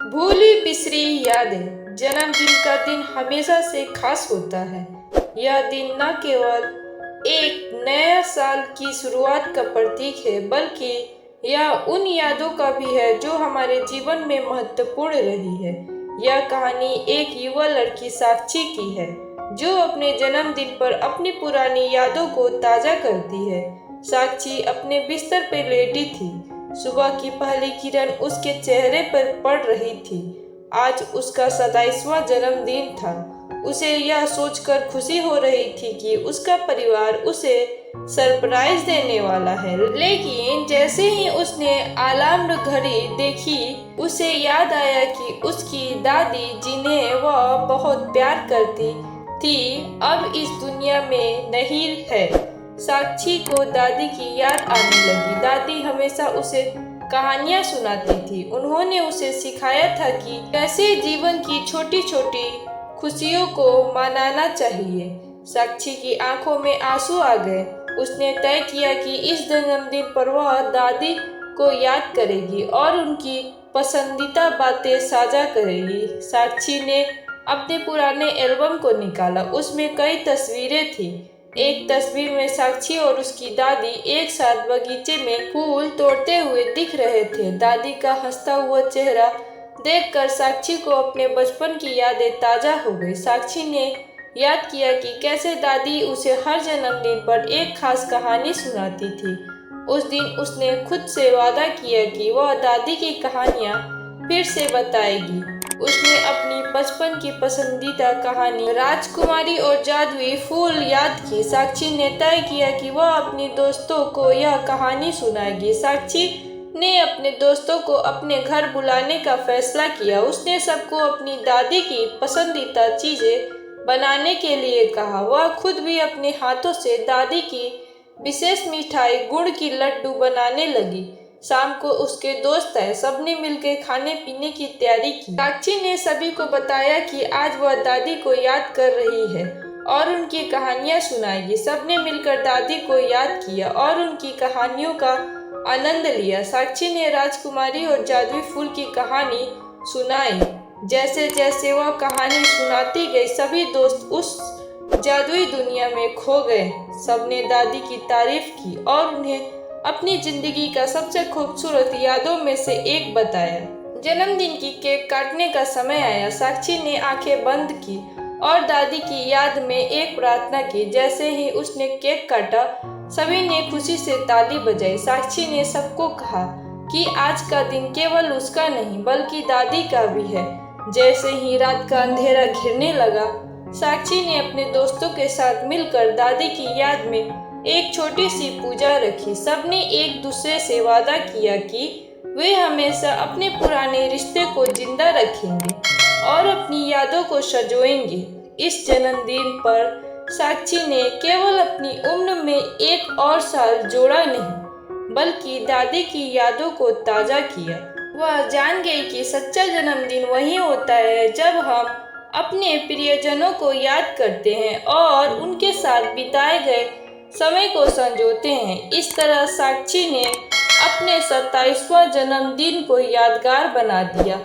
भूली बिसरी यादें। जन्मदिन का दिन हमेशा से खास होता है। यह दिन न केवल एक नया साल की शुरुआत का प्रतीक है, बल्कि यह उन यादों का भी है जो हमारे जीवन में महत्वपूर्ण रही है। यह कहानी एक युवा लड़की साक्षी की है, जो अपने जन्मदिन पर अपनी पुरानी यादों को ताजा करती है। साक्षी अपने बिस्तर पर लेटी थी। सुबह की पहली किरण उसके चेहरे पर पड़ रही थी। आज उसका 27वां जन्मदिन था। उसे यह सोचकर खुशी हो रही थी कि उसका परिवार उसे सरप्राइज देने वाला है, लेकिन जैसे ही उसने अलार्म घड़ी देखी, उसे याद आया कि उसकी दादी, जिन्हें वह बहुत प्यार करती थी, अब इस दुनिया में नहीं है। साक्षी को दादी की याद आने लगी। दादी हमेशा उसे कहानियां सुनाती थी। उन्होंने उसे सिखाया था कि कैसे जीवन की छोटी छोटी खुशियों को मनाना चाहिए। साक्षी की आंखों में आंसू आ गए। उसने तय किया कि इस जन्मदिन पर वह दादी को याद करेगी और उनकी पसंदीदा बातें साझा करेगी। साक्षी ने अपने पुराने एल्बम को निकाला। उसमें कई तस्वीरें थी। एक तस्वीर में साक्षी और उसकी दादी एक साथ बगीचे में फूल तोड़ते हुए दिख रहे थे। दादी का हंसता हुआ चेहरा देखकर साक्षी को अपने बचपन की यादें ताजा हो गई। साक्षी ने याद किया कि कैसे दादी उसे हर जन्मदिन पर एक खास कहानी सुनाती थी। उस दिन उसने खुद से वादा किया कि वह दादी की कहानियां फिर से बताएगी। उसने अपनी बचपन की पसंदीदा कहानी राजकुमारी और जादुई फूल याद की। साक्षी ने तय किया कि वह अपनी दोस्तों को यह कहानी सुनाएगी। साक्षी ने अपने दोस्तों को अपने घर बुलाने का फैसला किया। उसने सबको अपनी दादी की पसंदीदा चीजें बनाने के लिए कहा। वह खुद भी अपने हाथों से दादी की विशेष मिठाई, गुड़ की लड्डू बनाने लगी। शाम को उसके दोस्त आए। सबने मिलकर खाने पीने की तैयारी की। साक्षी ने सभी को बताया कि आज वह दादी को याद कर रही है और उनकी कहानियां सुनाएगी। सबने मिलकर दादी को याद किया और उनकी कहानियों का आनंद लिया। साक्षी ने राजकुमारी और जादुई फूल की कहानी सुनाई। जैसे जैसे वह कहानी सुनाती गई, सभी दोस्त उस जादुई दुनिया में खो गए। सबने दादी की तारीफ की और उन्हें अपनी जिंदगी का सबसे खूबसूरत यादों में से एक बताया। जन्मदिन की केक काटने का समय आया। साक्षी ने आंखें बंद की और दादी की याद में एक प्रार्थना की। जैसे ही उसने केक काटा, सभी ने खुशी से ताली बजाई। साक्षी ने सबको कहा कि आज का दिन केवल उसका नहीं, बल्कि दादी का भी है। जैसे ही रात का अंधेरा घिरने लगा, साक्षी ने अपने दोस्तों के साथ मिलकर दादी की याद में एक छोटी सी पूजा रखी। सबने एक दूसरे से वादा किया कि वे हमेशा अपने पुराने रिश्ते को जिंदा रखेंगे और अपनी यादों को संजोएंगे। इस जन्मदिन पर साक्षी ने केवल अपनी उम्र में एक और साल जोड़ा नहीं, बल्कि दादी की यादों को ताजा किया। वह जान गई कि सच्चा जन्मदिन वही होता है जब हम अपने प्रियजनों को याद करते हैं और उनके साथ बिताए गए समय को संजोते हैं। इस तरह साक्षी ने अपने 27वां जन्मदिन को यादगार बना दिया।